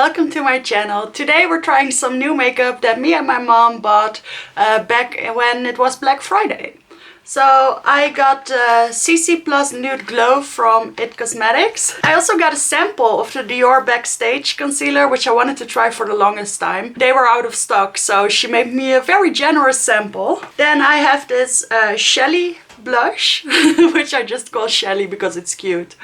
welcome to my channel. Today we're trying some new makeup that me and my mom bought back when it was Black Friday. So I got CC Plus Nude Glow from IT Cosmetics. I also got a sample of the Dior Backstage concealer, which I wanted to try for the longest time. They were out of stock, so she made me a very generous sample. Then I have this Shelly blush, which I just call Shelly because it's cute,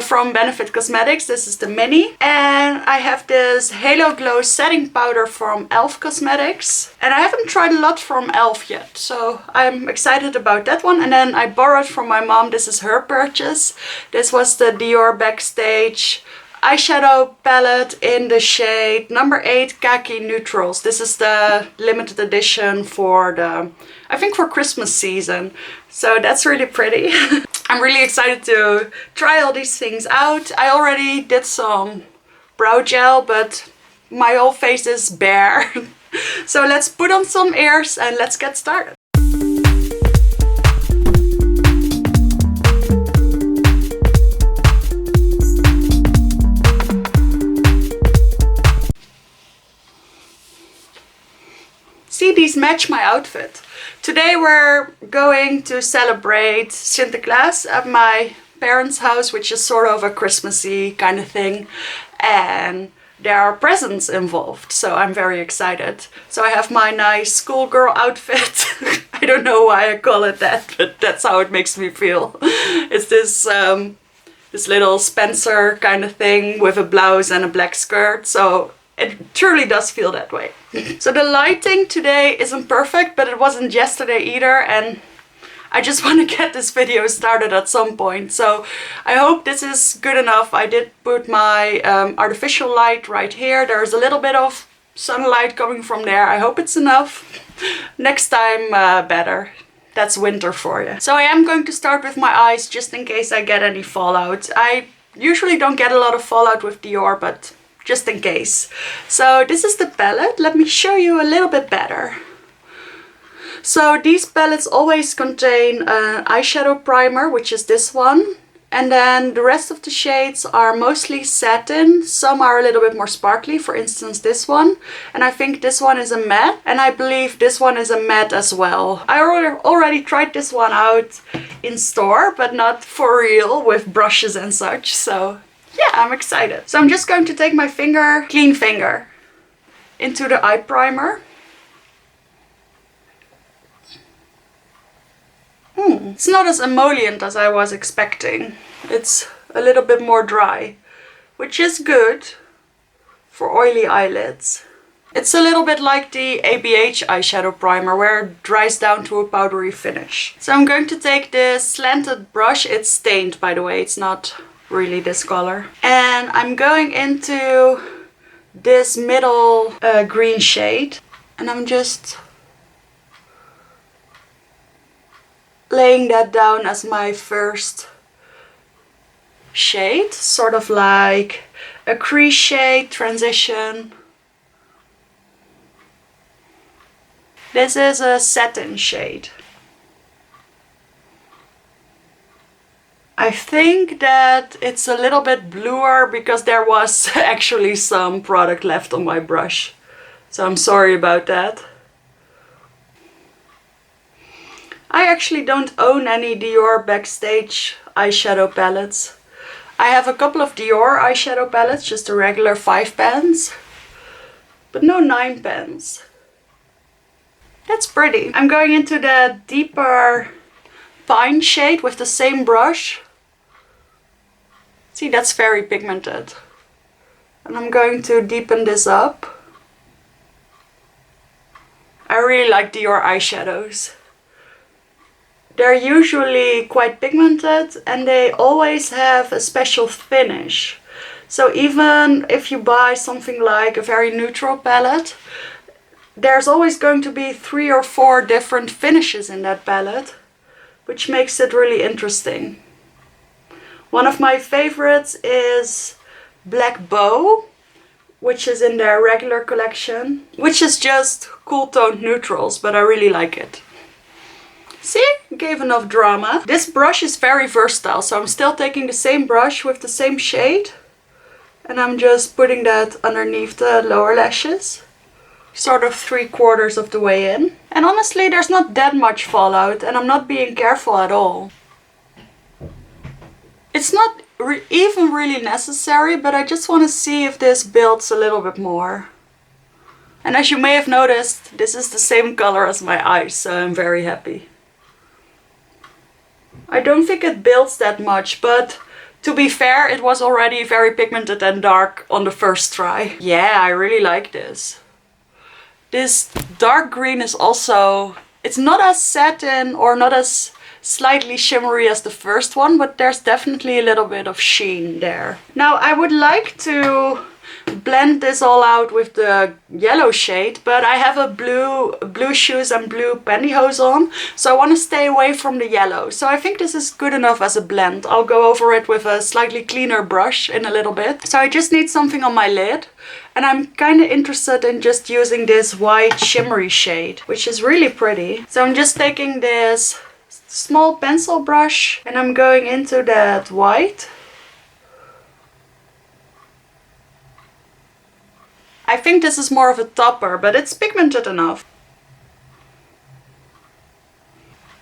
from Benefit Cosmetics. This is the mini. And I have this Halo Glow setting powder from e.l.f. Cosmetics. And I haven't tried a lot from e.l.f. yet, so I'm excited about that one. And then I borrowed from my mom, this is her purchase. This was the Dior Backstage eyeshadow palette in the shade number 8 Khaki Neutrals. This is the limited edition for the, I think for Christmas season. So that's really pretty. I'm really excited to try all these things out. I already did some brow gel, but my whole face is bare. So let's put on some ears and let's get started. See, these match my outfit. Today we're going to celebrate Sinterklaas at my parents' house, which is sort of a Christmassy kind of thing. And there are presents involved, so I'm very excited. So I have my nice schoolgirl outfit. I don't know why I call it that, but that's how it makes me feel. It's this this little Spencer kind of thing with a blouse and a black skirt. So it truly does feel that way. So the lighting today isn't perfect, but it wasn't yesterday either, and I just want to get this video started at some point. So I hope this is good enough. I did put my artificial light right here. There's a little bit of sunlight coming from there. I hope it's enough. Next time better. That's winter for you. So I am going to start with my eyes just in case I get any fallout. I usually don't get a lot of fallout with Dior, but just in case. So this is the palette. Let me show you a little bit better. So these palettes always contain an eyeshadow primer, which is this one. And then the rest of the shades are mostly satin. Some are a little bit more sparkly, for instance this one. And I think this one is a matte. And I believe this one is a matte as well. I already tried this one out in store, but not for real with brushes and such. So yeah, I'm excited. So I'm just going to take my finger, clean finger, into the eye primer. It's not as emollient as I was expecting. It's a little bit more dry, which is good for oily eyelids. It's a little bit like the ABH eyeshadow primer, where it dries down to a powdery finish. So I'm going to take this slanted brush. It's stained, by the way. It's not really this color. And I'm going into this middle green shade. And I'm just laying that down as my first shade, sort of like a crease shade transition. This is a satin shade. I think that it's a little bit bluer because there was actually some product left on my brush. So I'm sorry about that. I actually don't own any Dior Backstage eyeshadow palettes. I have a couple of Dior eyeshadow palettes, just the regular 5 pans, but no 9 pans. That's pretty. I'm going into the deeper pine shade with the same brush. See, that's very pigmented. And I'm going to deepen this up. I really like Dior eyeshadows. They're usually quite pigmented and they always have a special finish. So even if you buy something like a very neutral palette, there's always going to be 3 or 4 different finishes in that palette, which makes it really interesting. One of my favorites is Black Bow, which is in their regular collection, which is just cool toned neutrals, but I really like it. See, gave enough drama. This brush is very versatile, so I'm still taking the same brush with the same shade And I'm just putting that underneath the lower lashes. Sort of 3/4 of the way in. And honestly, there's not that much fallout and I'm not being careful at all. It's not even really necessary, but I just want to see if this builds a little bit more. And as you may have noticed, this is the same color as my eyes, so I'm very happy. I don't think it builds that much, but to be fair, it was already very pigmented and dark on the first try. Yeah, I really like this. This dark green is also, it's not as satin or not as slightly shimmery as the first one, but there's definitely a little bit of sheen there. Now I would like to blend this all out with the yellow shade, but I have a blue shoes and blue pantyhose on, so I want to stay away from the yellow. So I think this is good enough as a blend. I'll go over it with a slightly cleaner brush in a little bit. So I just need something on my lid, and I'm kind of interested in just using this white shimmery shade, which is really pretty. So I'm just taking this small pencil brush and I'm going into that white. I think this is more of a topper, but it's pigmented enough.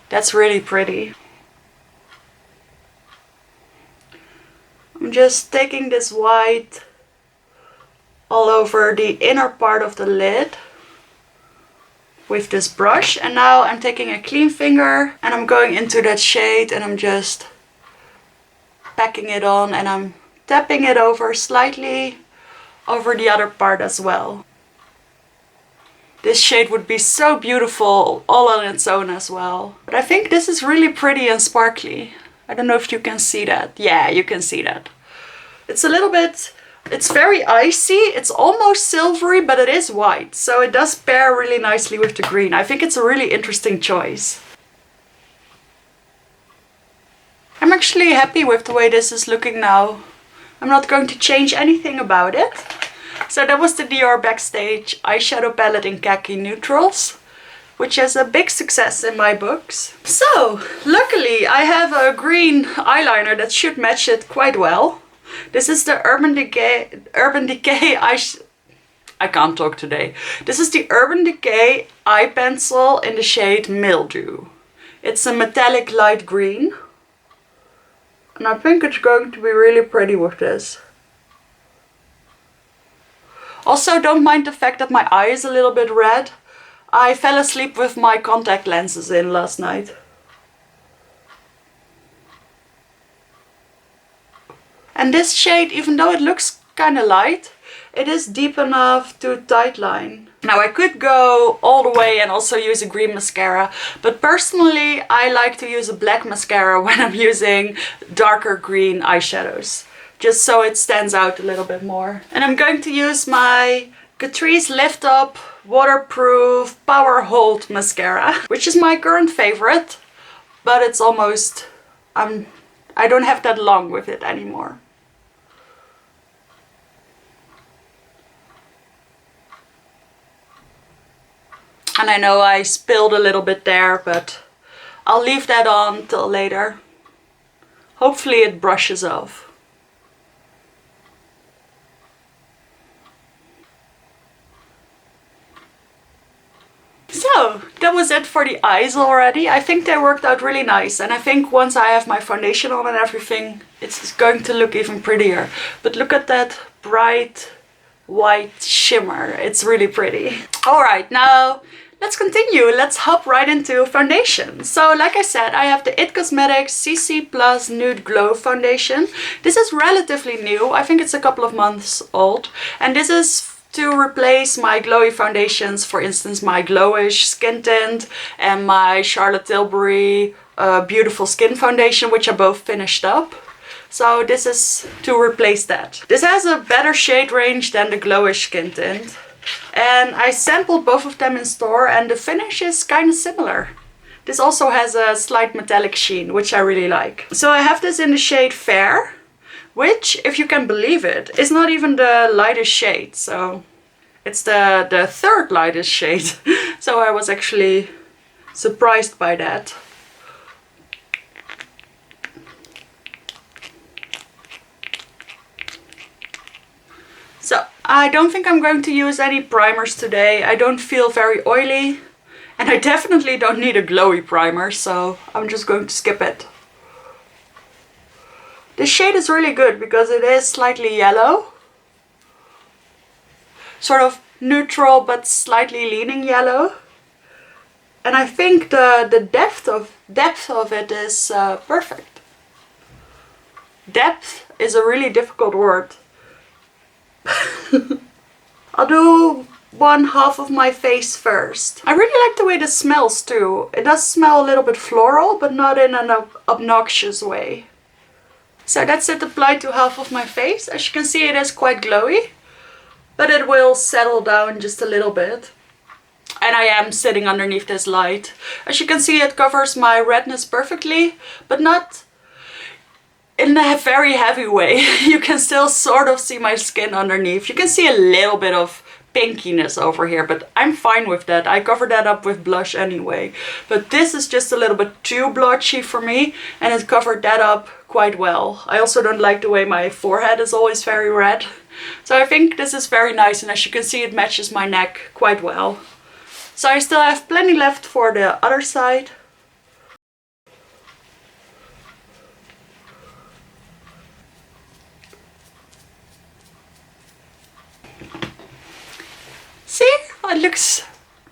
That's really pretty. I'm just taking this white all over the inner part of the lid with this brush, and now I'm taking a clean finger and I'm going into that shade and I'm just packing it on and I'm tapping it over slightly over the other part as well. This shade would be so beautiful all on its own as well. But I think this is really pretty and sparkly. I don't know if you can see that. Yeah, you can see that. It's a little bit, it's very icy. It's almost silvery, but it is white. So it does pair really nicely with the green. I think it's a really interesting choice. I'm actually happy with the way this is looking now. I'm not going to change anything about it. So that was the Dior Backstage eyeshadow palette in khaki neutrals, which is a big success in my books. So, luckily I have a green eyeliner that should match it quite well. This is the Urban Decay I can't talk today. This is the Urban Decay eye pencil in the shade Mildew. It's a metallic light green. And I think it's going to be really pretty with this. Also, don't mind the fact that my eye is a little bit red. I fell asleep with my contact lenses in last night. And this shade, even though it looks kind of light, it is deep enough to tightline. Now I could go all the way and also use a green mascara, but personally I like to use a black mascara when I'm using darker green eyeshadows, just so it stands out a little bit more. And I'm going to use my Catrice Lift Up Waterproof Power Hold Mascara, which is my current favorite, but it's almost, I don't have that long with it anymore. And I know I spilled a little bit there, but I'll leave that on till later. Hopefully it brushes off. So, that was it for the eyes already. I think they worked out really nice. And I think once I have my foundation on and everything, it's going to look even prettier. But look at that bright white shimmer. It's really pretty. Alright, now let's continue. Let's hop right into foundation. So like I said, I have the IT Cosmetics CC Plus Nude Glow Foundation. This is relatively new. I think it's a couple of months old. And this is to replace my glowy foundations, for instance my Glowish Skin Tint and my Charlotte Tilbury Beautiful Skin Foundation, which are both finished up. So this is to replace that. This has a better shade range than the Glowish Skin Tint. And I sampled both of them in store and the finish is kind of similar. This also has a slight metallic sheen, which I really like. So I have this in the shade Fair, which, if you can believe it, is not even the lightest shade. So it's the third lightest shade. So I was actually surprised by that. I don't think I'm going to use any primers today. I don't feel very oily. And I definitely don't need a glowy primer, so I'm just going to skip it. This shade is really good because it is slightly yellow. Sort of neutral but slightly leaning yellow. And I think the depth of it is perfect. Depth is a really difficult word. I'll do one half of my face first. I really like the way this smells too. It does smell a little bit floral, but not in an obnoxious way. So that's it applied to half of my face. As you can see, it is quite glowy, but it will settle down just a little bit. And I am sitting underneath this light. As you can see, it covers my redness perfectly, but not in a very heavy way. You can still sort of see my skin underneath. You can see a little bit of pinkiness over here, but I'm fine with that. I covered that up with blush anyway. But this is just a little bit too blotchy for me, and it covered that up quite well. I also don't like the way my forehead is always very red. So I think this is very nice, and as you can see, it matches my neck quite well. So I still have plenty left for the other side. See, it looks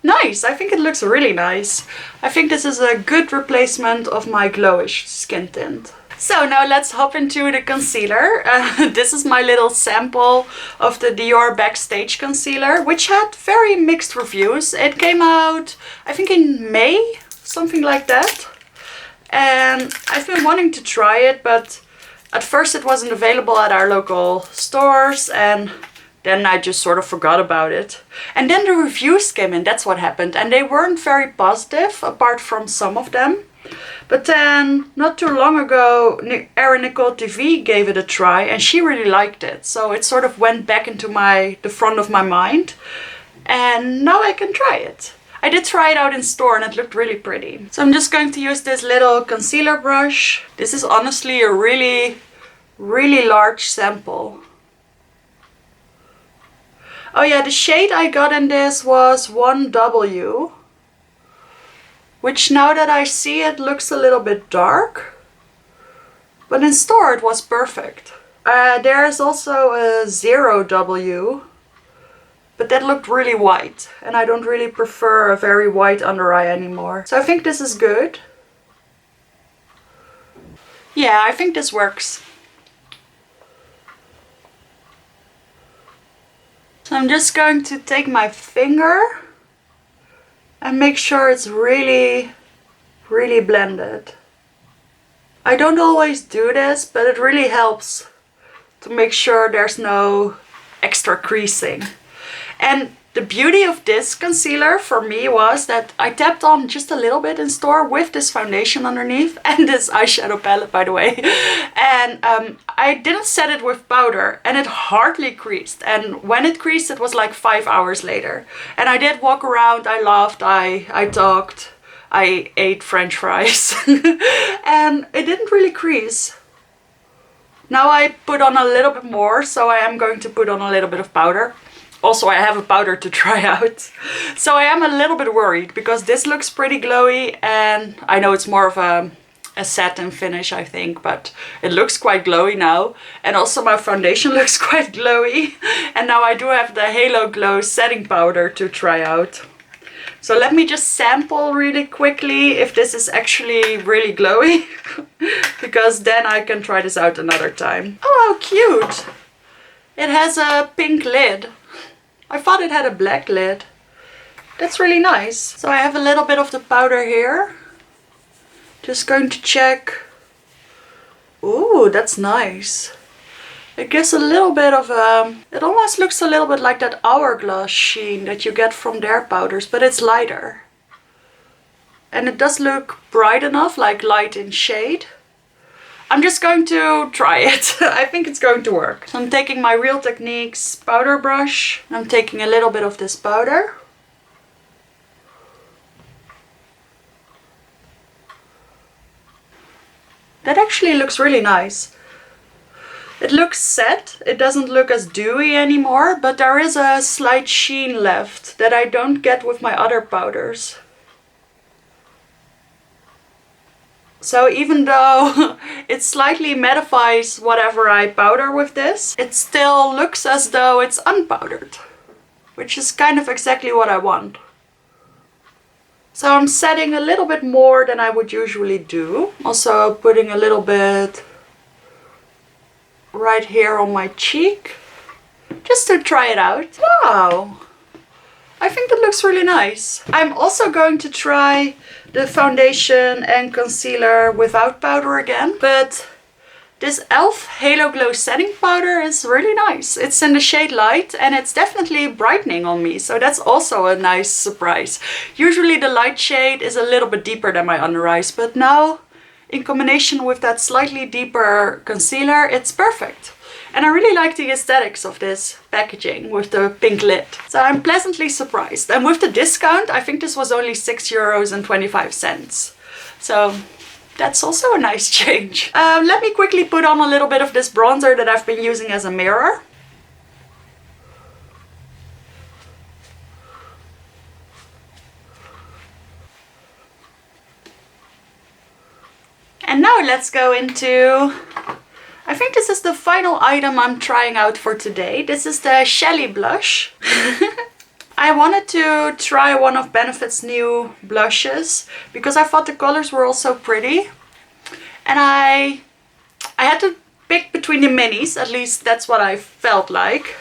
nice. I think it looks really nice. I think this is a good replacement of my glowish skin tint. So now let's hop into the concealer. This is my little sample of the Dior Backstage concealer, which had very mixed reviews. It came out, I think in May, something like that. And I've been wanting to try it, but at first it wasn't available at our local stores, and then I just sort of forgot about it. And then the reviews came in, that's what happened. And they weren't very positive, apart from some of them. But then, not too long ago, Erin Nicole TV gave it a try, and she really liked it. So it sort of went back into the front of my mind. And now I can try it. I did try it out in store and it looked really pretty. So I'm just going to use this little concealer brush. This is honestly a really, really large sample. Oh yeah, the shade I got in this was 1W. Which now that I see it looks a little bit dark. But in store it was perfect. There is also a 0W. But that looked really white. And I don't really prefer a very white under eye anymore. So I think this is good. Yeah, I think this works. So I'm just going to take my finger and make sure it's really, really blended. I don't always do this, but it really helps to make sure there's no extra creasing. And the beauty of this concealer for me was that I tapped on just a little bit in store with this foundation underneath and this eyeshadow palette, by the way. And I didn't set it with powder and it hardly creased. And when it creased, it was like 5 hours later. And I did walk around, I laughed, I talked, I ate French fries and it didn't really crease. Now I put on a little bit more, so I am going to put on a little bit of powder. Also, I have a powder to try out. So I am a little bit worried because this looks pretty glowy and I know it's more of a satin finish, I think, but it looks quite glowy now. And also my foundation looks quite glowy. And now I do have the Halo Glow setting powder to try out. So let me just sample really quickly if this is actually really glowy. Because then I can try this out another time. Oh, how cute! It has a pink lid. I thought it had a black lid. That's really nice. So I have a little bit of the powder here. Just going to check. Ooh, that's nice. It gives a little bit of it almost looks a little bit like that hourglass sheen that you get from their powders, but it's lighter. And it does look bright enough, like light in shade. I'm just going to try it. I think it's going to work. So I'm taking my Real Techniques powder brush. I'm taking a little bit of this powder. That actually looks really nice. It looks set, it doesn't look as dewy anymore, but there is a slight sheen left that I don't get with my other powders. So even though it slightly mattifies whatever I powder with this, it still looks as though it's unpowdered, which is kind of exactly what I want. So I'm setting a little bit more than I would usually do. Also putting a little bit right here on my cheek, just to try it out. Wow! I think that looks really nice. I'm also going to try the foundation and concealer without powder again, but this e.l.f. Halo Glow setting powder is really nice. It's in the shade Light and it's definitely brightening on me, so that's also a nice surprise. Usually the light shade is a little bit deeper than my under eyes, but now in combination with that slightly deeper concealer, it's perfect. And I really like the aesthetics of this packaging with the pink lid. So I'm pleasantly surprised. And with the discount, I think this was only €6.25. So that's also a nice change. Let me quickly put on a little bit of this bronzer that I've been using as a mirror. And now let's go into, I think this is the final item I'm trying out for today. This is the Shelly blush. I wanted to try one of Benefit's new blushes because I thought the colors were all so pretty. And I had to pick between the minis, at least that's what I felt like.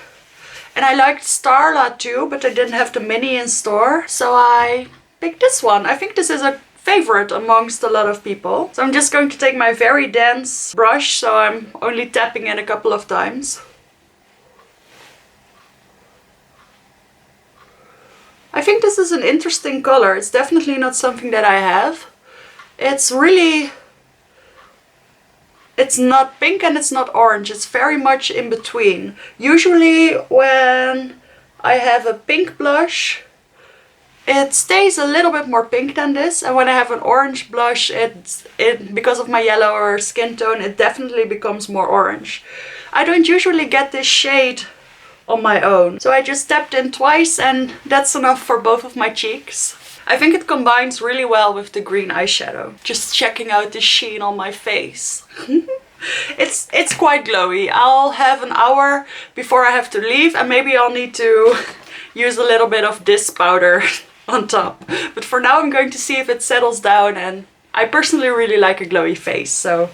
And I liked Starla too, but I didn't have the mini in store, so I picked this one. I think this is a favorite amongst a lot of people. So I'm just going to take my very dense brush, so I'm only tapping it a couple of times. I think this is an interesting color. It's definitely not something that I have. It's not pink and it's not orange. It's very much in between. Usually when I have a pink blush, it stays a little bit more pink than this, and when I have an orange blush, because of my yellower skin tone, it definitely becomes more orange. I don't usually get this shade on my own, so I just tapped in twice and that's enough for both of my cheeks. I think it combines really well with the green eyeshadow. Just checking out the sheen on my face. It's quite glowy. I'll have an hour before I have to leave, and maybe I'll need to use a little bit of this powder on top. But for now I'm going to see if it settles down, and I personally really like a glowy face, so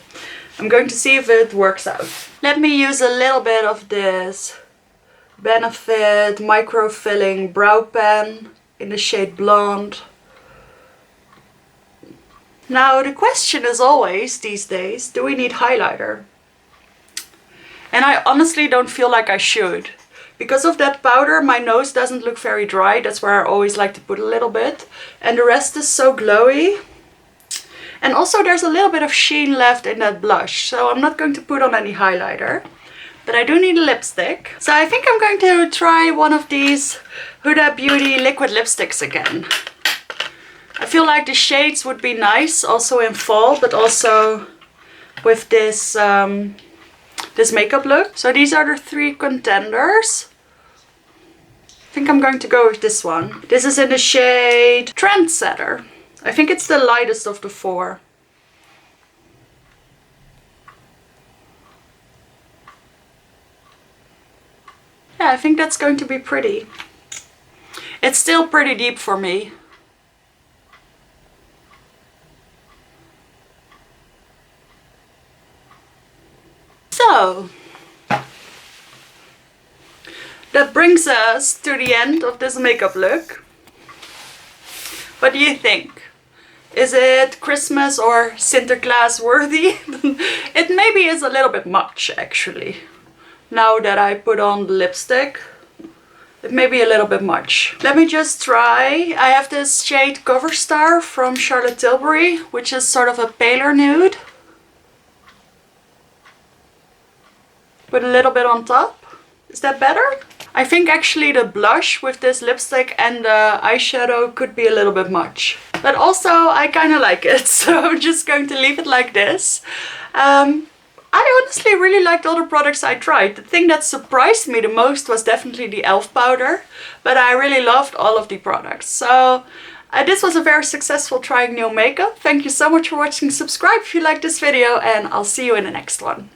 I'm going to see if it works out. Let me use a little bit of this Benefit Micro Filling Brow Pen in the shade Blonde. Now the question is always these days, do we need highlighter? And I honestly don't feel like I should. Because of that powder, my nose doesn't look very dry. That's where I always like to put a little bit. And the rest is so glowy. And also there's a little bit of sheen left in that blush, so I'm not going to put on any highlighter. But I do need a lipstick. So I think I'm going to try one of these Huda Beauty liquid lipsticks again. I feel like the shades would be nice also in fall, but also with this this makeup look. So these are the 3 contenders. I think I'm going to go with this one. This is in the shade Trendsetter. I think it's the lightest of the 4. Yeah, I think that's going to be pretty. It's still pretty deep for me. So, that brings us to the end of this makeup look. What do you think? Is it Christmas or Sinterklaas worthy? It maybe is a little bit much actually. Now that I put on the lipstick, it may be a little bit much. Let me just try. I have this shade Cover Star from Charlotte Tilbury, which is sort of a paler nude. Put a little bit on top. Is that better? I think actually the blush with this lipstick and the eyeshadow could be a little bit much. But also I kind of like it, so I'm just going to leave it like this. I honestly really liked all the products I tried. The thing that surprised me the most was definitely the e.l.f. powder, but I really loved all of the products. So this was a very successful trying new makeup. Thank you so much for watching. Subscribe if you liked this video, and I'll see you in the next one.